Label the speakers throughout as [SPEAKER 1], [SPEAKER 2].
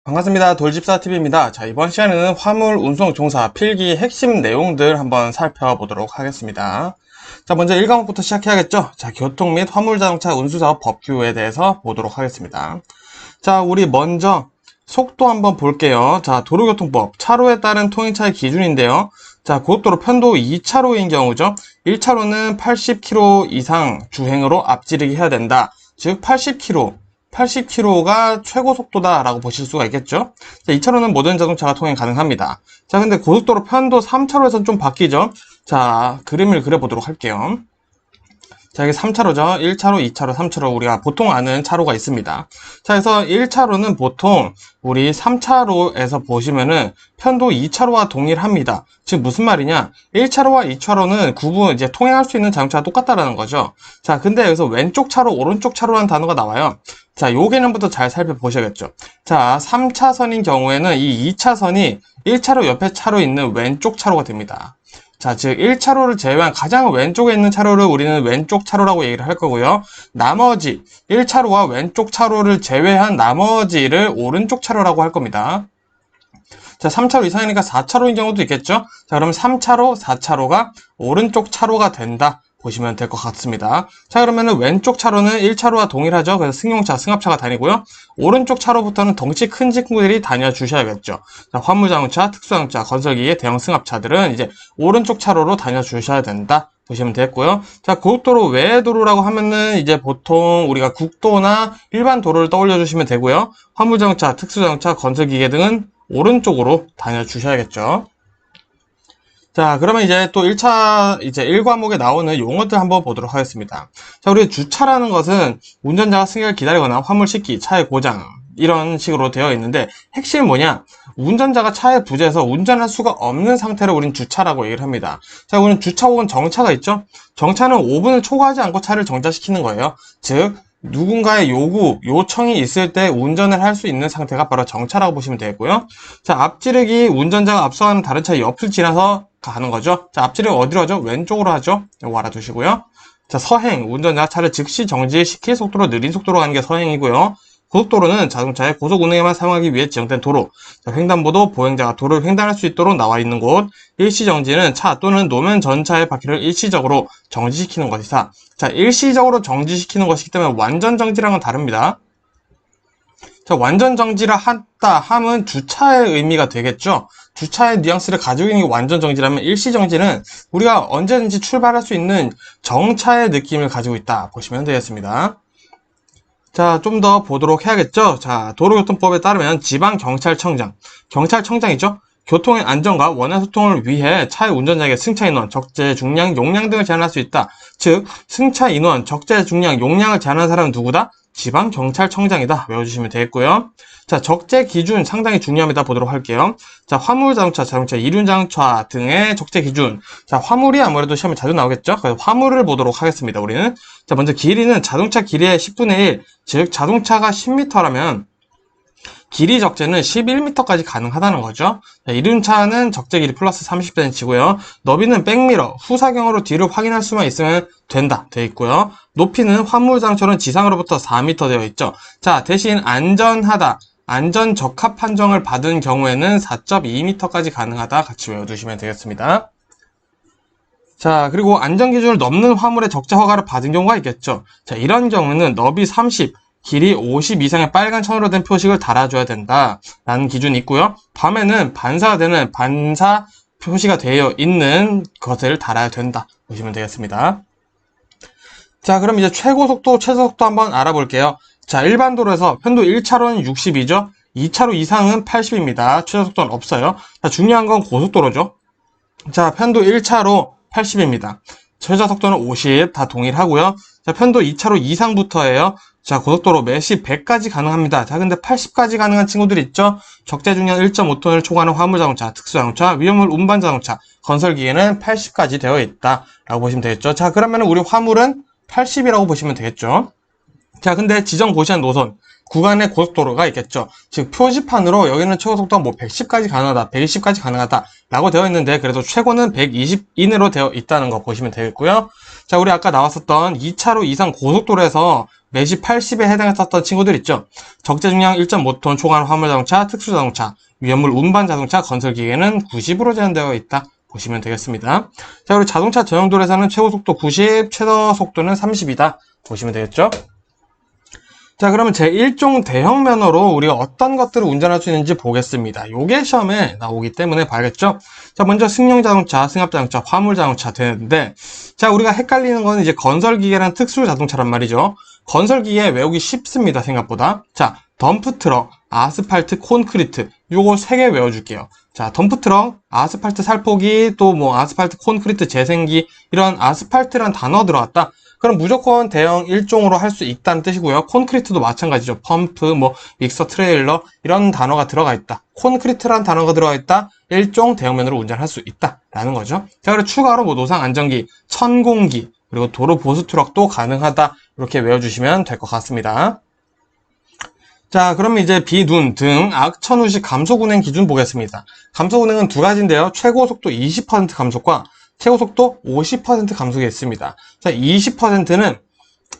[SPEAKER 1] 반갑습니다. 돌집사TV입니다. 자, 이번 시간에는 화물 운송 종사 필기 핵심 내용들 한번 살펴보도록 하겠습니다. 자, 먼저 1과목부터 시작해야겠죠? 자, 교통 및 화물자동차 운수사업 법규에 대해서 보도록 하겠습니다. 자, 우리 먼저 속도 한번 볼게요. 자, 도로교통법, 차로에 따른 통행차의 기준인데요. 자, 고속도로 편도 2차로인 경우죠. 1차로는 80km 이상 주행으로 앞지르기 해야 된다. 즉, 80km가 최고 속도다라고 보실 수가 있겠죠. 자, 2차로는 모든 자동차가 통행 가능합니다. 자, 근데 고속도로 편도 3차로에서는 좀 바뀌죠. 자, 그림을 그려보도록 할게요. 자, 이게 3차로죠. 1차로, 2차로, 3차로 우리가 보통 아는 차로가 있습니다. 자, 그래서 1차로는 보통 우리 3차로에서 보시면은 편도 2차로와 동일합니다. 즉 무슨 말이냐? 1차로와 2차로는 이제 통행할 수 있는 자동차가 똑같다라는 거죠. 자, 근데 여기서 왼쪽 차로, 오른쪽 차로라는 단어가 나와요. 자, 요 개념부터 잘 살펴보셔야겠죠. 자, 3차선인 경우에는 이 2차선이 1차로 옆에 차로 있는 왼쪽 차로가 됩니다. 자, 즉 1차로를 제외한 가장 왼쪽에 있는 차로를 우리는 왼쪽 차로라고 얘기를 할 거고요. 나머지 1차로와 왼쪽 차로를 제외한 나머지를 오른쪽 차로라고 할 겁니다. 자, 3차로 이상이니까 4차로인 경우도 있겠죠? 자, 그럼 3차로, 4차로가 오른쪽 차로가 된다. 보시면 될 것 같습니다. 자, 그러면은 왼쪽 차로는 1차로와 동일하죠. 그래서 승용차, 승합차가 다니고요. 오른쪽 차로부터는 덩치 큰 친구들이 다녀 주셔야겠죠. 자, 화물자동차, 특수자동차, 건설기계, 대형 승합차들은 이제 오른쪽 차로로 다녀 주셔야 된다. 보시면 되겠고요. 자, 고속도로 외의 도로라고 하면은 이제 보통 우리가 국도나 일반 도로를 떠올려 주시면 되고요. 화물자동차, 특수자동차, 건설기계 등은 오른쪽으로 다녀 주셔야겠죠. 자, 그러면 이제 또 1과목에 나오는 용어들 한번 보도록 하겠습니다. 자, 우리 주차라는 것은 운전자가 승객을 기다리거나 화물 싣기, 차의 고장, 이런 식으로 되어 있는데, 핵심은 뭐냐? 운전자가 차에 부재해서 운전할 수가 없는 상태를 우린 주차라고 얘기를 합니다. 자, 우리는 주차 혹은 정차가 있죠? 정차는 5분을 초과하지 않고 차를 정차시키는 거예요. 즉, 누군가의 요청이 있을 때 운전을 할 수 있는 상태가 바로 정차라고 보시면 되고요. 자, 앞지르기, 운전자가 앞서가는 다른 차의 옆을 지나서 가는 거죠. 자, 앞지르기 어디로 하죠? 왼쪽으로 하죠. 이거 알아두시고요. 자, 서행, 운전자가 차를 즉시 정지시킬 속도로 느린 속도로 가는 게 서행이고요. 고속도로는 자동차의 고속 운행에만 사용하기 위해 지정된 도로. 자, 횡단보도, 보행자가 도로를 횡단할 수 있도록 나와 있는 곳. 일시정지는 차 또는 노면 전차의 바퀴를 일시적으로 정지시키는 것이다. 자, 일시적으로 정지시키는 것이기 때문에 완전 정지랑은 다릅니다. 자, 완전 정지를 한다 함은 주차의 의미가 되겠죠. 주차의 뉘앙스를 가지고 있는 게 완전 정지라면 일시 정지는 우리가 언제든지 출발할 수 있는 정차의 느낌을 가지고 있다 보시면 되겠습니다. 자, 좀 더 보도록 해야겠죠. 자, 도로교통법에 따르면 경찰청장이죠. 교통의 안전과 원활 소통을 위해 차의 운전자에게 승차 인원, 적재 중량, 용량 등을 제한할 수 있다. 즉, 승차 인원, 적재 중량, 용량을 제한하는 사람은 누구다? 지방경찰청장이다. 외워주시면 되겠고요. 자, 적재 기준 상당히 중요합니다. 보도록 할게요. 자, 화물자동차, 자동차, 이륜자동차 등의 적재 기준. 자, 화물이 아무래도 시험에 자주 나오겠죠? 그래서 화물을 보도록 하겠습니다. 우리는. 자, 먼저 길이는 자동차 길이의 10분의 1. 즉, 자동차가 10m라면 길이 적재는 11m까지 가능하다는 거죠. 자, 이륜차는 적재 길이 플러스 30cm고요. 너비는 백미러, 후사경으로 뒤를 확인할 수만 있으면 된다 되어 있고요. 높이는 화물자동차는 지상으로부터 4m 되어 있죠. 자, 대신 안전하다, 안전적합 판정을 받은 경우에는 4.2m까지 가능하다 같이 외워두시면 되겠습니다. 자, 그리고 안전기준을 넘는 화물의 적재 허가를 받은 경우가 있겠죠. 자, 이런 경우는 너비 30, 길이 50 이상의 빨간 천으로 된 표식을 달아줘야 된다 라는 기준이 있고요. 밤에는 반사가 되는 반사 표시가 되어 있는 것을 달아야 된다 보시면 되겠습니다. 자, 그럼 이제 최고속도, 최저속도 한번 알아볼게요. 자, 일반 도로에서 편도 1차로는 60이죠. 2차로 이상은 80입니다. 최저속도는 없어요. 자, 중요한 건 고속도로죠. 자, 편도 1차로 80입니다. 최저속도는 50, 다 동일하고요. 자, 편도 2차로 이상부터예요. 자, 고속도로 매시 100까지 가능합니다. 자, 근데 80까지 가능한 친구들 있죠? 적재 중량 1.5톤을 초과하는 화물자동차, 특수자동차, 위험물 운반자동차, 건설기계는 80까지 되어 있다 라고 보시면 되겠죠. 자, 그러면 우리 화물은 80이라고 보시면 되겠죠. 자, 근데 지정 고시한 노선, 구간의 고속도로가 있겠죠. 즉, 표지판으로 여기는 최고속도가 110까지 가능하다, 120까지 가능하다 라고 되어 있는데, 그래도 최고는 120 이내로 되어 있다는 거 보시면 되겠고요. 자, 우리 아까 나왔었던 2차로 이상 고속도로에서 매시 80에 해당했었던 친구들 있죠. 적재 중량 1.5톤 초과한 화물자동차, 특수자동차, 위험물 운반 자동차, 건설기계는 90으로 제한되어 있다. 보시면 되겠습니다. 자, 그리고 자동차 전용도로에서는 최고 속도 90, 최저 속도는 30이다. 보시면 되겠죠. 자, 그러면 제1종 대형 면허로 우리가 어떤 것들을 운전할 수 있는지 보겠습니다. 요게 시험에 나오기 때문에 봐야겠죠? 자, 먼저 승용자동차, 승합자동차, 화물자동차 되는데, 자, 우리가 헷갈리는 건 이제 건설기계랑 특수자동차란 말이죠. 건설기계 외우기 쉽습니다, 생각보다. 자, 덤프트럭, 아스팔트, 콘크리트. 요거 3개 외워줄게요. 자, 덤프트럭, 아스팔트 살포기, 또 뭐 아스팔트, 콘크리트 재생기, 이런 아스팔트란 단어 들어갔다. 그럼 무조건 대형 1종으로 할 수 있다는 뜻이고요. 콘크리트도 마찬가지죠. 펌프, 뭐 믹서 트레일러 이런 단어가 들어가 있다. 콘크리트란 단어가 들어가 있다. 1종 대형면으로 운전할 수 있다라는 거죠. 자, 그리고 추가로 뭐 노상 안전기, 천공기, 그리고 도로 보수 트럭도 가능하다. 이렇게 외워주시면 될 것 같습니다. 자, 그러면 이제 비눈 등 악천후식 감속 운행 기준 보겠습니다. 감속 운행은 두 가지인데요. 최고 속도 20% 감속과 최고 속도 50% 감속이 있습니다. 자, 20%는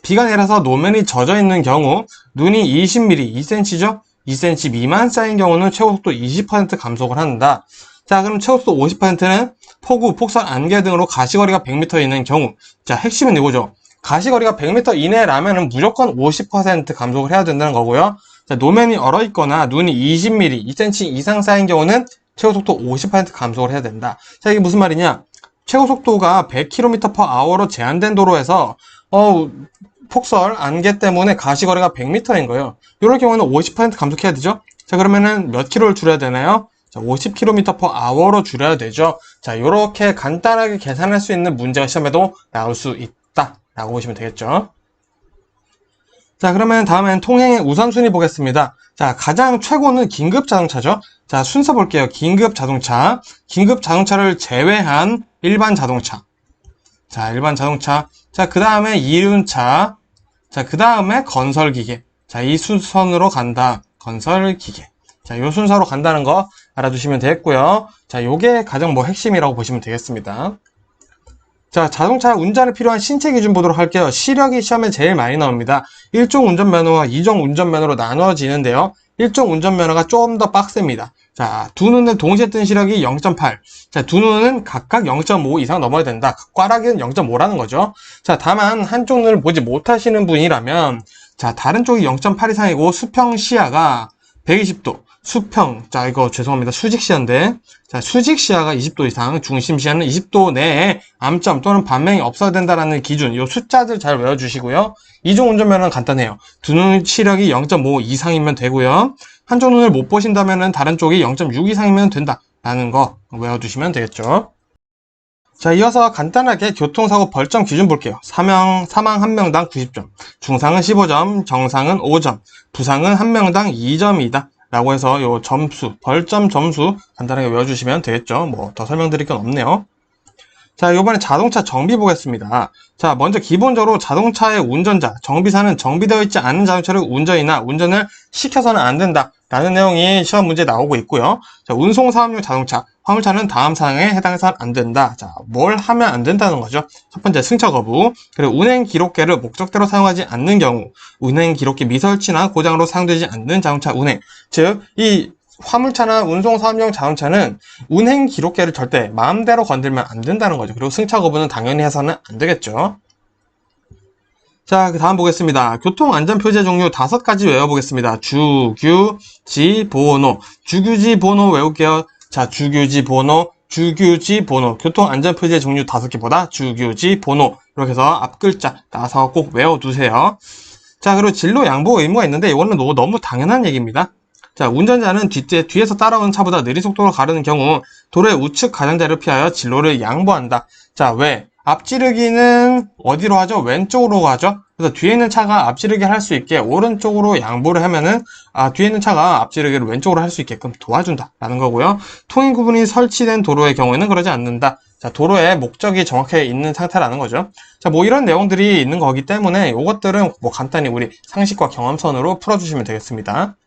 [SPEAKER 1] 비가 내려서 노면이 젖어 있는 경우, 눈이 20mm, 2cm죠? 2cm 미만 쌓인 경우는 최고 속도 20% 감속을 한다. 자, 그럼 최고 속도 50%는 폭우, 폭설, 안개 등으로 가시거리가 100m 있는 경우. 자, 핵심은 이거죠. 가시거리가 100m 이내라면 무조건 50% 감속을 해야 된다는 거고요. 자, 노면이 얼어 있거나 눈이 20mm, 2cm 이상 쌓인 경우는 최고 속도 50% 감속을 해야 된다. 자, 이게 무슨 말이냐? 최고 속도가 100km/h로 제한된 도로에서 폭설, 안개 때문에 가시거리가 100m인 거예요. 이럴 경우는 50% 감속해야 되죠. 자, 그러면은 몇 킬로를 줄여야 되나요? 자, 50km/h로 줄여야 되죠. 자, 이렇게 간단하게 계산할 수 있는 문제가 시험에도 나올 수 있다라고 보시면 되겠죠. 자, 그러면 다음엔 통행의 우선순위 보겠습니다. 자, 가장 최고는 긴급자동차죠. 자, 순서 볼게요. 긴급자동차. 긴급자동차를 제외한 일반 자동차. 자, 일반 자동차. 자, 그 다음에 이륜차. 자, 그 다음에 건설기계. 자, 이 순서로 간다. 건설기계. 자, 요 순서로 간다는 거 알아두시면 되겠고요. 자, 요게 가장 핵심이라고 보시면 되겠습니다. 자, 자동차 운전에 필요한 신체 기준 보도록 할게요. 시력이 시험에 제일 많이 나옵니다. 1종 운전면허와 2종 운전면허로 나눠지는데요. 1종 운전면허가 좀 더 빡셉니다. 자, 두 눈을 동시에 뜬 시력이 0.8. 자, 두 눈은 각각 0.5 이상 넘어야 된다. 꽈락이는 0.5라는 거죠. 자, 다만 한쪽 눈을 보지 못하시는 분이라면, 자, 다른 쪽이 0.8 이상이고 수평 시야가 120도. 수평, 자, 이거 죄송합니다. 수직 시야인데, 자, 수직 시야가 20도 이상, 중심 시야는 20도 내에 암점 또는 반명이 없어야 된다라는 기준, 이 숫자들 잘 외워주시고요. 2종 운전면허는 간단해요. 두 눈 시력이 0.5 이상이면 되고요. 한쪽 눈을 못 보신다면은 다른 쪽이 0.6 이상이면 된다라는 거 외워두시면 되겠죠. 자, 이어서 간단하게 교통사고 벌점 기준 볼게요. 사망 1명당 90점, 중상은 15점, 정상은 5점, 부상은 1명당 2점이다. 라고 해서 요 점수, 벌점 점수 간단하게 외워주시면 되겠죠. 뭐 더 설명드릴 건 없네요. 자, 요번에 자동차 정비 보겠습니다. 자, 먼저 기본적으로 자동차의 운전자, 정비사는 정비되어 있지 않은 자동차를 운전이나 운전을 시켜서는 안 된다 라는 내용이 시험 문제에 나오고 있고요. 자, 운송사업용 자동차, 화물차는 다음 사항에 해당해서는 안 된다. 자, 뭘 하면 안 된다는 거죠. 첫 번째, 승차 거부. 그리고 운행 기록계를 목적대로 사용하지 않는 경우, 운행 기록계 미설치나 고장으로 사용되지 않는 자동차 운행. 즉, 이 화물차나 운송사업용 자동차는 운행 기록계를 절대 마음대로 건들면 안 된다는 거죠. 그리고 승차 거부는 당연히 해서는 안 되겠죠. 자, 그 다음 보겠습니다. 교통안전표지의 종류 5가지 외워보겠습니다. 주규지 번호. 주규지 번호 외울게요. 자, 주규지 번호, 주규지 번호. 교통안전표지의 종류 5개보다 주규지 번호. 이렇게 해서 앞글자 따서 꼭 외워두세요. 자, 그리고 진로 양보 의무가 있는데 이거는 너무 당연한 얘기입니다. 자, 운전자는 뒤에서 따라오는 차보다 느린 속도로 가르는 경우 도로의 우측 가장자리를 피하여 진로를 양보한다. 자, 왜? 앞지르기는 어디로 하죠? 왼쪽으로 가죠? 그래서 뒤에 있는 차가 앞지르기를 할 수 있게 오른쪽으로 양보를 하면은 뒤에 있는 차가 앞지르기를 왼쪽으로 할 수 있게끔 도와준다 라는 거고요. 통행 구분이 설치된 도로의 경우에는 그러지 않는다. 자, 도로의 목적이 정확하게 있는 상태라는 거죠. 자, 뭐 이런 내용들이 있는 거기 때문에 이것들은 뭐 간단히 우리 상식과 경험선으로 풀어주시면 되겠습니다.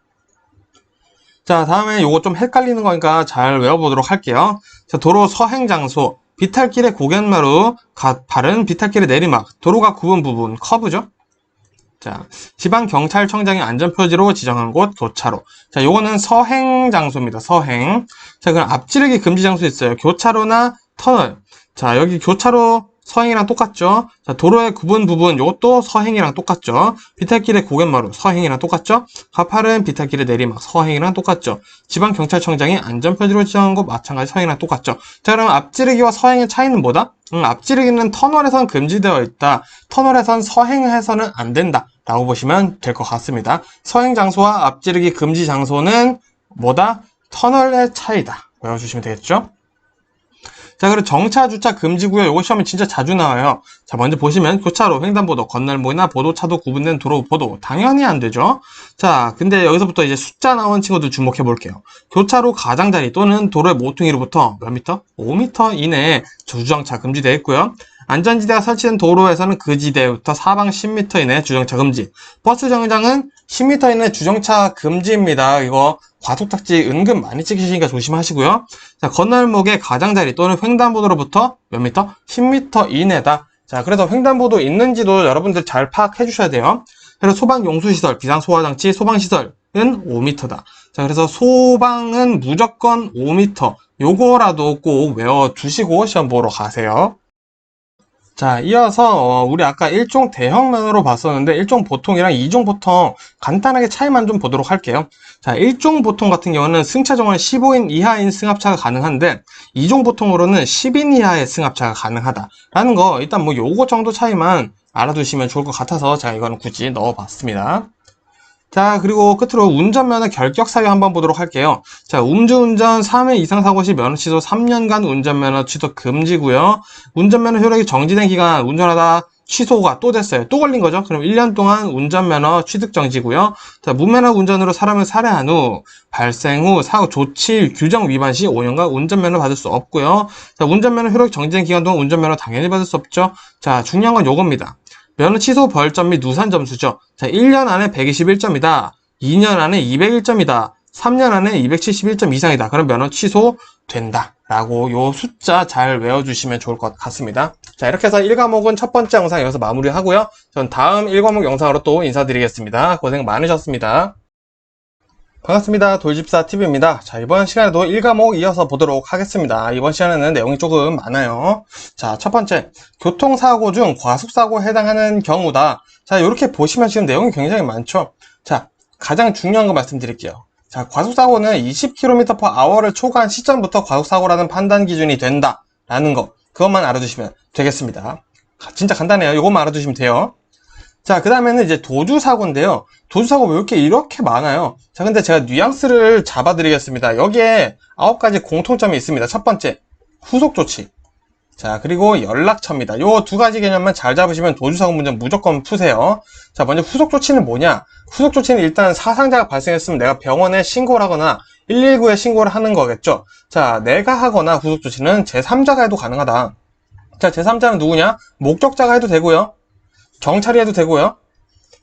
[SPEAKER 1] 자, 다음에 요거 좀 헷갈리는 거니까 잘 외워보도록 할게요. 자, 도로 서행 장소, 비탈길의 고견마루, 바른 비탈길의 내리막, 도로가 굽은 부분, 커브죠. 자, 지방경찰청장이 안전표지로 지정한 곳 교차로. 자, 요거는 서행 장소입니다. 서행. 자, 그럼 앞지르기 금지 장소 있어요. 교차로나 터널. 자, 여기 교차로 서행이랑 똑같죠? 자, 도로의 구분 부분, 요것도 서행이랑 똑같죠? 비탈길의 고갯마루, 서행이랑 똑같죠? 가파른 비탈길의 내리막, 서행이랑 똑같죠? 지방경찰청장이 안전표지로 지정한 곳 마찬가지 서행이랑 똑같죠? 자, 그럼 앞지르기와 서행의 차이는 뭐다? 앞지르기는 터널에선 금지되어 있다. 터널에선 서행해서는 안 된다. 라고 보시면 될 것 같습니다. 서행 장소와 앞지르기 금지 장소는 뭐다? 터널의 차이다. 외워주시면 되겠죠? 자, 그리고 정차, 주차 금지구역, 요거 시험에 진짜 자주 나와요. 자, 먼저 보시면 교차로, 횡단보도, 건널목이나 보도차도 구분된 도로 보도. 당연히 안 되죠. 자, 근데 여기서부터 이제 숫자 나온 친구들 주목해 볼게요. 교차로 가장자리 또는 도로의 모퉁이로부터 몇 미터? 5m 이내에 주정차 금지되어 있고요. 안전지대가 설치된 도로에서는 그 지대부터 사방 10m 이내 주정차 금지. 버스 정류장은 10m 이내 주정차 금지입니다. 이거 과속딱지 은근 많이 찍히시니까 조심하시고요. 자, 건널목의 가장자리 또는 횡단보도로부터 몇 미터? 10m 이내다. 자, 그래서 횡단보도 있는지도 여러분들 잘 파악해 주셔야 돼요. 그래서 소방용수시설, 비상소화장치, 소방시설은 5m다. 자, 그래서 소방은 무조건 5m. 요거라도 꼭 외워두시고 시험 보러 가세요. 자, 이어서 우리 아까 1종 대형면허로 봤었는데 1종 보통이랑 2종 보통 간단하게 차이만 좀 보도록 할게요. 자, 1종 보통 같은 경우는 승차 정원 15인 이하인 승합차가 가능한데 2종 보통으로는 10인 이하의 승합차가 가능하다라는 거 일단 뭐 요거 정도 차이만 알아두시면 좋을 것 같아서 제가 이거는 굳이 넣어봤습니다. 자, 그리고 끝으로 운전면허 결격 사유 한번 보도록 할게요. 자, 음주운전 3회 이상 사고 시 면허 취소 3년간 운전면허 취소 금지고요. 운전면허 효력이 정지된 기간 운전하다 취소가 또 됐어요. 또 걸린 거죠. 그럼 1년 동안 운전면허 취득 정지고요. 자, 무면허 운전으로 사람을 살해한 후 발생 후 사후 조치 규정 위반 시 5년간 운전면허 받을 수 없고요. 자, 운전면허 효력이 정지된 기간 동안 운전면허 당연히 받을 수 없죠. 자, 중요한 건 요겁니다. 면허 취소 벌점 및 누산 점수죠. 자, 1년 안에 121점이다. 2년 안에 201점이다. 3년 안에 271점 이상이다. 그럼 면허 취소된다. 라고 요 숫자 잘 외워주시면 좋을 것 같습니다. 자, 이렇게 해서 1과목은 첫 번째 영상 여기서 마무리하고요. 전 다음 1과목 영상으로 또 인사드리겠습니다. 고생 많으셨습니다. 반갑습니다. 돌집사TV입니다. 자, 이번 시간에도 1과목 이어서 보도록 하겠습니다. 이번 시간에는 내용이 조금 많아요. 자, 첫 번째, 교통사고 중 과속사고에 해당하는 경우다. 자, 이렇게 보시면 지금 내용이 굉장히 많죠. 자, 가장 중요한 거 말씀드릴게요. 자, 과속사고는 20km/h를 초과한 시점부터 과속사고라는 판단 기준이 된다. 라는 거, 그것만 알아두시면 되겠습니다. 진짜 간단해요. 이것만 알아두시면 돼요. 자, 그 다음에는 이제 도주사고인데요. 도주사고 왜 이렇게 많아요? 자, 근데 제가 뉘앙스를 잡아드리겠습니다. 여기에 9가지 공통점이 있습니다. 첫 번째, 후속조치. 자, 그리고 연락처입니다. 요 2가지 개념만 잘 잡으시면 도주사고 문제 무조건 푸세요. 자, 먼저 후속조치는 뭐냐? 후속조치는 일단 사상자가 발생했으면 내가 병원에 신고를 하거나 119에 신고를 하는 거겠죠. 자, 내가 하거나 후속조치는 제3자가 해도 가능하다. 자, 제3자는 누구냐? 목격자가 해도 되고요. 경찰이 해도 되고요.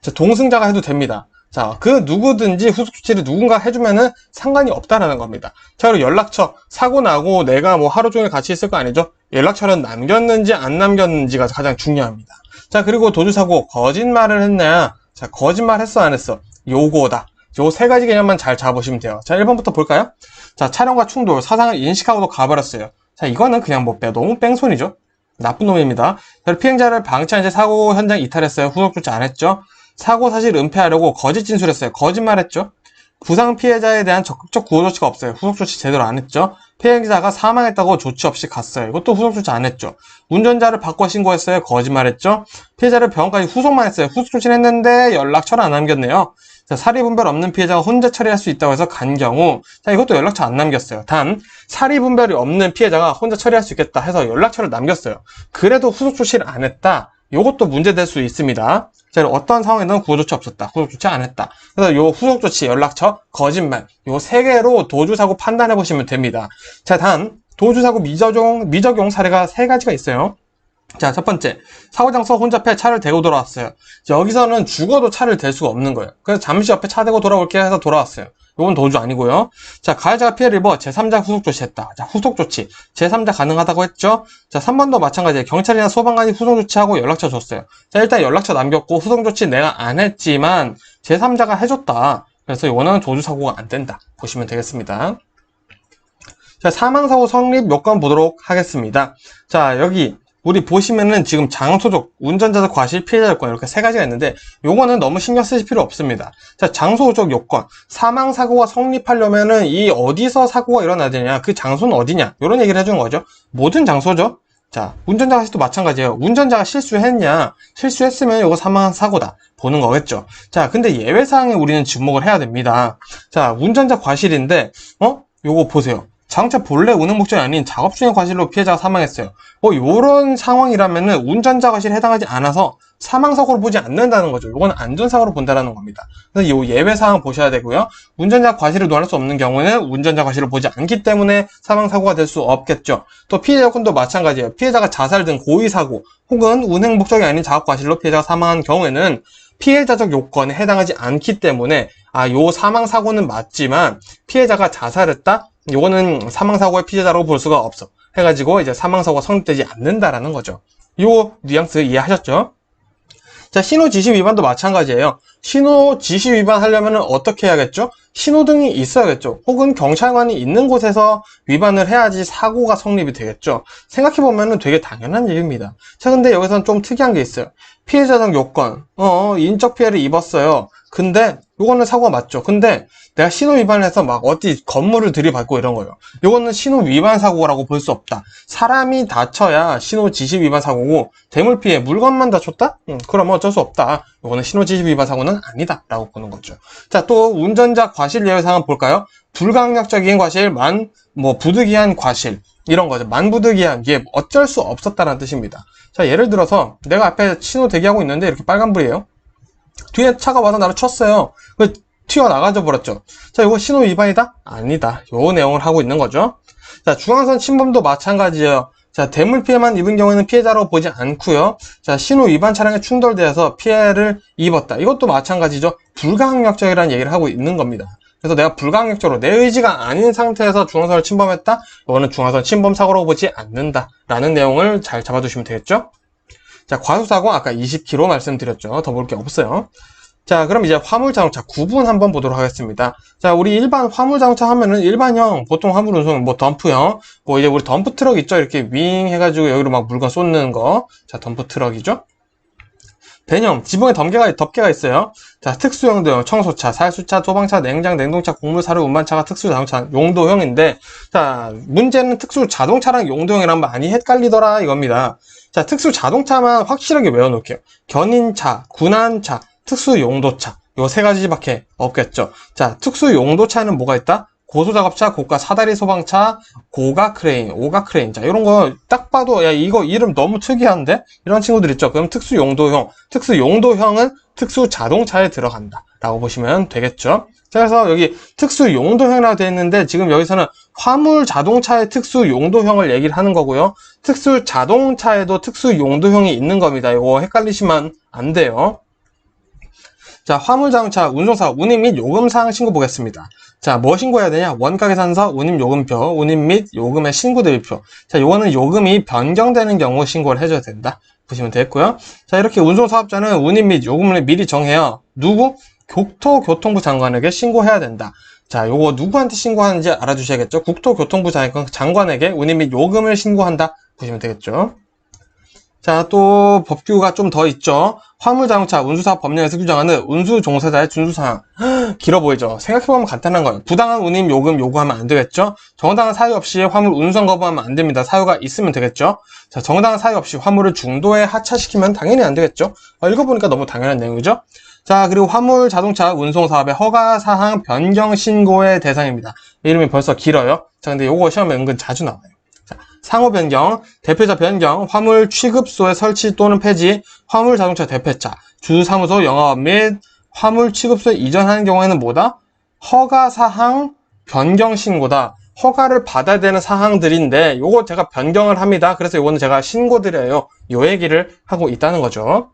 [SPEAKER 1] 자, 동승자가 해도 됩니다. 자, 그 누구든지 후속조치를 누군가 해주면은 상관이 없다라는 겁니다. 자, 그리고 연락처. 사고 나고 내가 뭐 하루 종일 같이 있을 거 아니죠? 연락처는 남겼는지 안 남겼는지가 가장 중요합니다. 자, 그리고 도주사고. 거짓말을 했냐? 자, 거짓말 했어 안 했어? 요거다. 요 3가지 개념만 잘 잡으시면 돼요. 자, 1번부터 볼까요? 자, 차량과 충돌. 사상을 인식하고도 가버렸어요. 자, 이거는 그냥 뭐 너무 뺑소니죠? 나쁜 놈입니다. 피해자를 방치한 채 사고 현장 이탈했어요. 후속 조치 안 했죠. 사고 사실 은폐하려고 거짓 진술했어요. 거짓말했죠. 부상 피해자에 대한 적극적 구호 조치가 없어요. 후속 조치 제대로 안 했죠. 피해자가 사망했다고 조치 없이 갔어요. 이것도 후속 조치 안 했죠. 운전자를 바꿔 신고했어요. 거짓말했죠. 피해자를 병원까지 후송만 했어요. 후속 조치는 했는데 연락처를 안 남겼네요. 자, 사리분별 없는 피해자가 혼자 처리할 수 있다고 해서 간 경우, 자, 이것도 연락처 안 남겼어요. 단, 사리분별이 없는 피해자가 혼자 처리할 수 있겠다 해서 연락처를 남겼어요. 그래도 후속 조치를 안 했다. 이것도 문제될 수 있습니다. 자, 어떤 상황에는 구호조치 없었다. 후속 조치 안 했다. 그래서 요 후속 조치, 연락처, 거짓말, 요 3개로 도주사고 판단해 보시면 됩니다. 자, 단, 도주사고 미적용 사례가 3가지가 있어요. 자, 첫 번째. 사고장소 혼잡해 차를 대고 돌아왔어요. 여기서는 죽어도 차를 댈 수가 없는 거예요. 그래서 잠시 옆에 차 대고 돌아올게 해서 돌아왔어요. 이건 도주 아니고요. 자, 가해자가 피해를 입어 제3자 후속 조치했다. 자, 후속 조치. 제3자 가능하다고 했죠? 자, 3번도 마찬가지예요. 경찰이나 소방관이 후속 조치하고 연락처 줬어요. 자, 일단 연락처 남겼고 후속 조치 내가 안 했지만 제3자가 해줬다. 그래서 이거는 도주 사고가 안 된다. 보시면 되겠습니다. 자, 사망사고 성립 요건 보도록 하겠습니다. 자, 여기 우리 보시면은 지금 장소적, 운전자적 과실, 피해자 요건 이렇게 세 가지가 있는데 요거는 너무 신경 쓰실 필요 없습니다. 자, 장소적 요건. 사망사고가 성립하려면은 이 어디서 사고가 일어나야 되냐, 그 장소는 어디냐, 이런 얘기를 해주는 거죠. 모든 장소죠. 자, 운전자 과실도 마찬가지예요. 운전자가 실수했냐, 실수했으면 이거 사망사고다 보는 거겠죠. 자, 근데 예외사항에 우리는 주목을 해야 됩니다. 자, 운전자 과실인데 요거 보세요. 자동차 본래 운행 목적이 아닌 작업 중의 과실로 피해자가 사망했어요. 요런 상황이라면은 운전자 과실에 해당하지 않아서 사망사고로 보지 않는다는 거죠. 요거는 안전사고로 본다는 겁니다. 그래서 요 예외사항 보셔야 되고요. 운전자 과실을 논할 수 없는 경우는 운전자 과실을 보지 않기 때문에 사망사고가 될 수 없겠죠. 또 피해자 요건도 마찬가지예요. 피해자가 자살 등 고의사고 혹은 운행 목적이 아닌 작업 과실로 피해자가 사망한 경우에는 피해자적 요건에 해당하지 않기 때문에 요 사망사고는 맞지만 피해자가 자살했다? 요거는 사망사고의 피해자라고 볼 수가 없어. 해가지고 이제 사망사고가 성립되지 않는다라는 거죠. 요 뉘앙스 이해하셨죠? 자, 신호지시 위반도 마찬가지예요. 신호지시 위반하려면 어떻게 해야겠죠? 신호등이 있어야겠죠. 혹은 경찰관이 있는 곳에서 위반을 해야지 사고가 성립이 되겠죠. 생각해보면 되게 당연한 얘기입니다. 자, 근데 여기서는 좀 특이한 게 있어요. 피해자적 요건, 인적 피해를 입었어요. 근데 요거는 사고가 맞죠. 근데 내가 신호 위반해서 막 어디 건물을 들이받고 이런 거예요. 요거는 신호 위반 사고라고 볼 수 없다. 사람이 다쳐야 신호 지시 위반 사고고 대물 피해 물건만 다쳤다? 그러면 어쩔 수 없다. 요거는 신호 지시 위반 사고는 아니다 라고 보는 거죠. 자, 또 운전자 과실 예외 사항 볼까요? 불강력적인 과실, 부득이한 과실 이런 거죠. 만부득이한 게 어쩔 수 없었다는 뜻입니다. 자, 예를 들어서 내가 앞에 신호 대기하고 있는데 이렇게 빨간불이에요. 뒤에 차가 와서 나를 쳤어요. 튀어나가져 버렸죠. 자, 이거 신호 위반이다? 아니다. 요 내용을 하고 있는 거죠. 자, 중앙선 침범도 마찬가지예요. 자, 대물 피해만 입은 경우에는 피해자로 보지 않고요. 자, 신호 위반 차량에 충돌되어서 피해를 입었다. 이것도 마찬가지죠. 불가항력적이라는 얘기를 하고 있는 겁니다. 그래서 내가 불가항력적으로 내 의지가 아닌 상태에서 중앙선을 침범했다? 이거는 중앙선 침범 사고라고 보지 않는다. 라는 내용을 잘 잡아두시면 되겠죠? 자, 과속사고 아까 20km 말씀드렸죠. 더 볼 게 없어요. 자, 그럼 이제 화물자동차 구분 한번 보도록 하겠습니다. 자, 우리 일반 화물자동차 하면은 일반형, 보통 화물운송, 덤프형, 이제 우리 덤프트럭 있죠? 이렇게 윙 해가지고 여기로 막 물건 쏟는 거. 자, 덤프트럭이죠? 배념, 지붕에 덮개가 있어요. 자, 특수용도형, 청소차, 살수차, 소방차, 냉장, 냉동차, 곡물, 사료, 운반차가 특수자동차 용도형인데, 자, 문제는 특수자동차랑 용도형이랑 많이 헷갈리더라 이겁니다. 자, 특수자동차만 확실하게 외워놓을게요. 견인차, 군안차, 특수용도차. 요 세 가지밖에 없겠죠. 자, 특수용도차는 뭐가 있다? 고소작업차, 고가 사다리 소방차, 고가 크레인, 오가 크레인. 자, 이런 거 딱 봐도, 야, 이거 이름 너무 특이한데? 이런 친구들 있죠. 그럼 특수용도형. 특수용도형은 특수자동차에 들어간다. 라고 보시면 되겠죠. 자, 그래서 여기 특수용도형이라고 되어 있는데, 지금 여기서는 화물자동차의 특수용도형을 얘기를 하는 거고요. 특수자동차에도 특수용도형이 있는 겁니다. 이거 헷갈리시면 안 돼요. 자, 화물자동차 운송사 운임 및 요금사항 신고 보겠습니다. 자, 뭐 신고해야 되냐? 원가계산서, 운임 요금표, 운임 및 요금의 신고 대비표. 자, 요거는 요금이 변경되는 경우 신고를 해줘야 된다. 보시면 되겠고요. 자, 이렇게 운송사업자는 운임 및 요금을 미리 정해요. 누구? 국토교통부 장관에게 신고해야 된다. 자, 요거 누구한테 신고하는지 알아주셔야겠죠? 국토교통부 장관에게 운임 및 요금을 신고한다. 보시면 되겠죠? 자, 또 법규가 좀 더 있죠. 화물자동차 운수사업 법령에서 규정하는 운수 종사자의 준수사항. 길어 보이죠? 생각해보면 간단한 거예요. 부당한 운임 요금 요구하면 안 되겠죠? 정당한 사유 없이 화물 운송 거부하면 안 됩니다. 사유가 있으면 되겠죠? 자, 정당한 사유 없이 화물을 중도에 하차시키면 당연히 안 되겠죠? 읽어보니까 너무 당연한 내용이죠? 자, 그리고 화물 자동차 운송 사업의 허가 사항 변경 신고의 대상입니다. 이름이 벌써 길어요. 자, 근데 요거 시험에 은근 자주 나와요. 상호 변경, 대표자 변경, 화물 취급소의 설치 또는 폐지, 화물 자동차 대표차, 주사무소 영업 및 화물 취급소에 이전하는 경우에는 뭐다? 허가사항 변경 신고다. 허가를 받아야 되는 사항들인데 요거 제가 변경을 합니다. 그래서 요거는 제가 신고드려요. 요 얘기를 하고 있다는 거죠.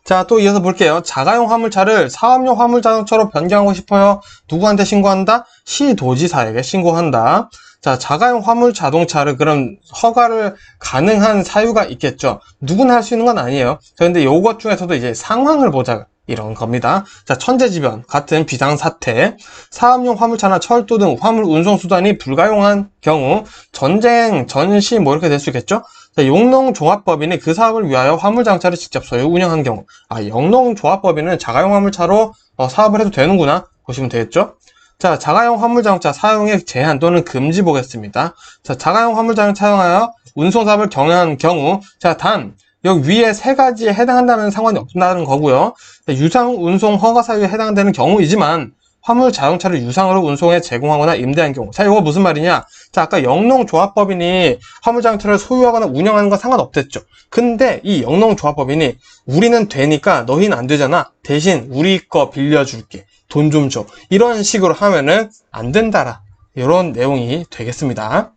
[SPEAKER 1] 자, 또 이어서 볼게요. 자가용 화물차를 사업용 화물자동차로 변경하고 싶어요. 누구한테 신고한다? 시도지사에게 신고한다. 자, 자가용 화물자동차를 그럼 허가를 가능한 사유가 있겠죠. 누구나 할 수 있는 건 아니에요. 자, 근데 요것 중에서도 이제 상황을 보자. 이런 겁니다. 자, 천재지변 같은 비상사태, 사업용 화물차나 철도 등 화물 운송수단이 불가용한 경우, 전쟁, 전시 뭐 이렇게 될 수 있겠죠? 자, 영농조합법인이 그 사업을 위하여 화물장차를 직접 소유 운영한 경우, 영농조합법인은 자가용 화물차로 사업을 해도 되는구나 보시면 되겠죠? 자, 자가용 화물자동차 사용의 제한 또는 금지 보겠습니다. 자, 자가용 화물자동차 사용하여 운송사업을 경영한 경우, 자, 단 여기 위에 세 가지에 해당한다면 상관이 없다는 거고요. 유상 운송 허가 사유에 해당되는 경우이지만 화물 자동차를 유상으로 운송해 제공하거나 임대한 경우. 자, 이거 무슨 말이냐? 자, 아까 영농조합법인이 화물 자동차를 소유하거나 운영하는 건 상관없댔죠. 근데 이 영농조합법인이 우리는 되니까 너희는 안 되잖아. 대신 우리 거 빌려줄게. 돈 좀 줘. 이런 식으로 하면은 안 된다라. 이런 내용이 되겠습니다.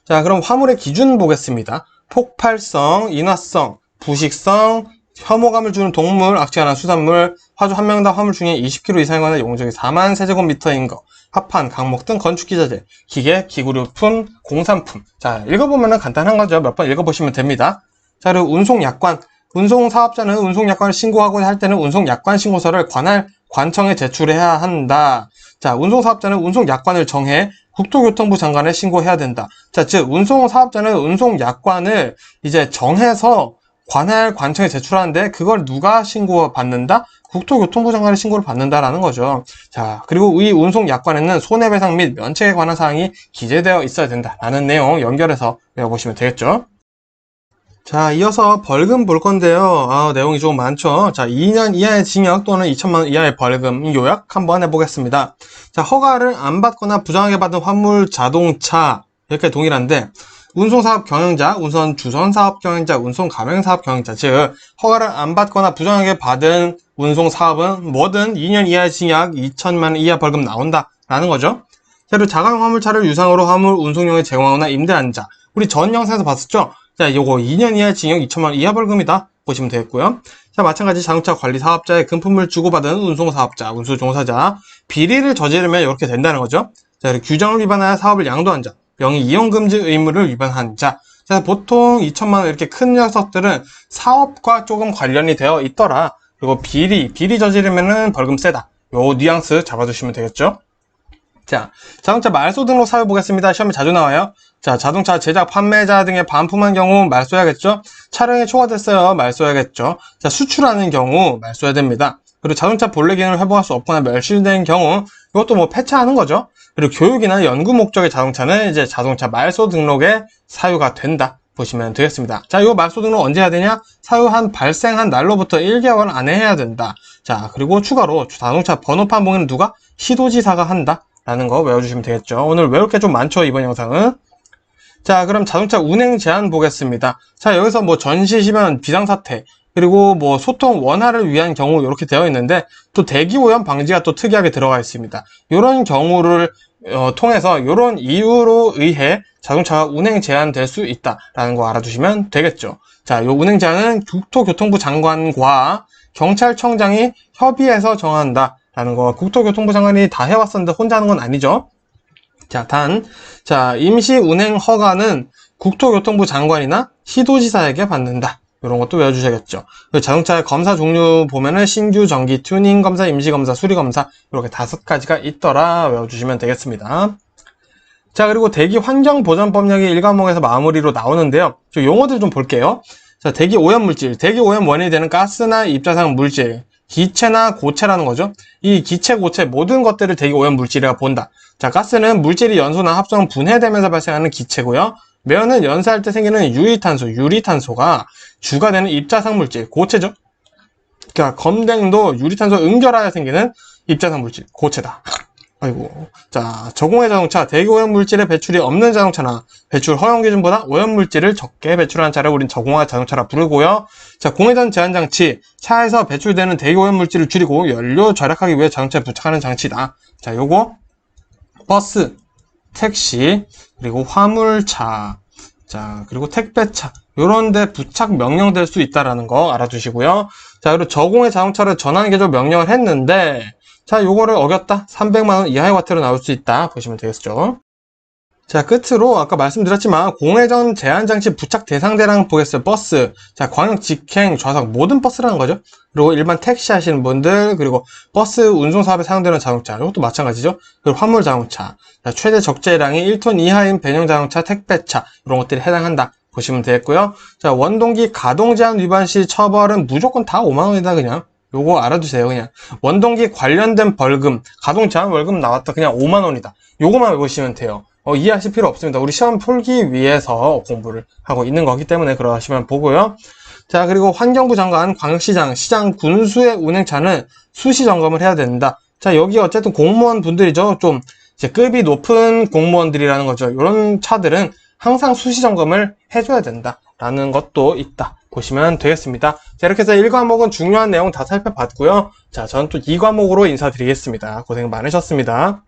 [SPEAKER 1] 자, 그럼 화물의 기준 보겠습니다. 폭발성, 인화성, 부식성, 혐오감을 주는 동물, 악취가 수산물, 화주 한 명당 화물 중에 20kg 이상이거나 용적이 4만 세제곱미터인 거, 합판, 강목 등 건축기자재, 기계, 기구류품, 공산품. 자, 읽어보면 간단한 거죠. 몇 번 읽어보시면 됩니다. 자, 그리고 운송약관. 운송사업자는 운송약관을 신고하고 할 때는 운송약관 신고서를 관할 관청에 제출해야 한다. 자, 운송사업자는 운송약관을 정해 국토교통부 장관에 신고해야 된다. 자, 즉 운송사업자는 운송약관을 이제 정해서 관할 관청에 제출하는데 그걸 누가 신고받는다? 국토교통부 장관의 신고를 받는다라는 거죠. 자, 그리고 이 운송약관에는 손해배상 및 면책에 관한 사항이 기재되어 있어야 된다라는 내용 연결해서 외워보시면 되겠죠. 자, 이어서 벌금 볼 건데요. 내용이 조금 많죠. 자, 2년 이하의 징역 또는 2천만 원 이하의 벌금 요약 한번 해보겠습니다. 자, 허가를 안 받거나 부정하게 받은 화물 자동차 이렇게 동일한데 운송사업 경영자, 운선 주선사업 경영자, 운송 가맹사업 경영자, 즉 허가를 안 받거나 부정하게 받은 운송사업은 뭐든 2년 이하의 징역, 2천만 원 이하 벌금 나온다라는 거죠. 자, 그리고 자가용 화물차를 유상으로 화물 운송용에 제공하거나 임대한 자, 우리 전 영상에서 봤었죠. 자, 요거 2년 이하 징역 2천만 원 이하 벌금이다 보시면 되겠고요. 자, 마찬가지 자동차 관리 사업자의 금품을 주고받은 운송사업자, 운수종사자, 비리를 저지르면 이렇게 된다는 거죠. 자, 그리고 규정을 위반하여 사업을 양도한 자, 명의 이용 금지 의무를 위반한 자. 자, 보통 2천만 원 이렇게 큰 녀석들은 사업과 조금 관련이 되어 있더라. 그리고 비리 저지르면은 벌금 세다. 요 뉘앙스 잡아주시면 되겠죠. 자, 자동차 말소 등록 사유 보겠습니다. 시험에 자주 나와요. 자, 자동차 제작 판매자 등의 반품한 경우 말소해야겠죠. 촬영이 초과됐어요. 말소해야겠죠. 자, 수출하는 경우 말소해야 됩니다. 그리고 자동차 본래 기능을 회복할 수 없거나 멸실된 경우 이것도 뭐 폐차하는 거죠. 그리고 교육이나 연구 목적의 자동차는 이제 자동차 말소 등록에 사유가 된다 보시면 되겠습니다. 자, 이 말소 등록 언제 해야 되냐? 사유 발생한 날로부터 1개월 안에 해야 된다. 자, 그리고 추가로 자동차 번호판 봉인은 누가? 시도지사가 한다 라는 거 외워주시면 되겠죠. 오늘 외울 게 좀 많죠, 이번 영상은. 자, 그럼 자동차 운행 제한 보겠습니다. 자, 여기서 뭐 전시, 시변, 비상사태, 그리고 뭐 소통 원활을 위한 경우 이렇게 되어 있는데 또 대기 오염 방지가 또 특이하게 들어가 있습니다. 이런 경우를 통해서 이런 이유로 의해 자동차가 운행 제한될 수 있다라는 거 알아두시면 되겠죠. 자, 요 운행 제한은 국토교통부 장관과 경찰청장이 협의해서 정한다. 라는 거, 국토교통부 장관이 다 해왔었는데 혼자 하는 건 아니죠. 자, 임시 운행 허가는 국토교통부 장관이나 시도지사에게 받는다. 이런 것도 외워주셔야겠죠. 자동차의 검사 종류 보면은 신규, 정기, 튜닝 검사, 임시 검사, 수리 검사 이렇게 5가지가 있더라 외워주시면 되겠습니다. 자, 그리고 대기 환경보전법령이 1과목에서 마무리로 나오는데요. 용어들 좀 볼게요. 자, 대기 오염 물질, 대기 오염 원인이 되는 가스나 입자상 물질, 기체나 고체라는 거죠. 이 기체, 고체 모든 것들을 대기 오염 물질이라 본다. 자, 가스는 물질이 연소나 합성, 분해되면서 발생하는 기체고요. 매연은 연소할 때 생기는 유리탄소, 유리탄소가 주가 되는 입자상 물질, 고체죠. 그러니까 검댕도 유리탄소 응결하여 생기는 입자상 물질, 고체다. 아이고. 자, 저공해 자동차, 대기 오염 물질의 배출이 없는 자동차나 배출 허용 기준보다 오염 물질을 적게 배출하는 차를 우린 저공해 자동차라 부르고요. 자, 공회전 제한 장치, 차에서 배출되는 대기 오염 물질을 줄이고 연료 절약하기 위해 자동차에 부착하는 장치다. 자, 요거 버스, 택시, 그리고 화물차, 자, 그리고 택배차, 요런 데 부착 명령될 수 있다라는 거 알아두시고요. 자, 그리고 저공해 자동차를 전환 개조 명령을 했는데, 자, 요거를 어겼다. 300만원 이하의 과태료 나올 수 있다. 보시면 되겠죠. 자, 끝으로 아까 말씀드렸지만 공회전 제한장치 부착 대상대상 보겠어요. 버스, 자, 광역 직행 좌석 모든 버스라는 거죠. 그리고 일반 택시 하시는 분들, 그리고 버스 운송 사업에 사용되는 자동차, 이것도 마찬가지죠. 그리고 화물 자동차, 자, 최대 적재량이 1톤 이하인 배영 자동차, 택배차 이런 것들이 해당한다 보시면 되겠고요. 자, 원동기 가동 제한 위반 시 처벌은 무조건 다 5만 원이다. 그냥 요거 알아두세요. 그냥 원동기 관련된 벌금, 가동 제한 벌금 나왔다. 그냥 5만 원이다. 요거만 외우시면 돼요. 이해하실 필요 없습니다. 우리 시험 풀기 위해서 공부를 하고 있는 거기 때문에 그러시면 보고요. 자, 그리고 환경부 장관, 광역시장, 시장, 군수의 운행차는 수시 점검을 해야 된다. 자, 여기 어쨌든 공무원 분들이죠. 좀 이제 급이 높은 공무원들이라는 거죠. 이런 차들은 항상 수시 점검을 해줘야 된다라는 것도 있다. 보시면 되겠습니다. 자, 이렇게 해서 1과목은 중요한 내용 다 살펴봤고요. 자, 저는 또 2과목으로 인사드리겠습니다. 고생 많으셨습니다.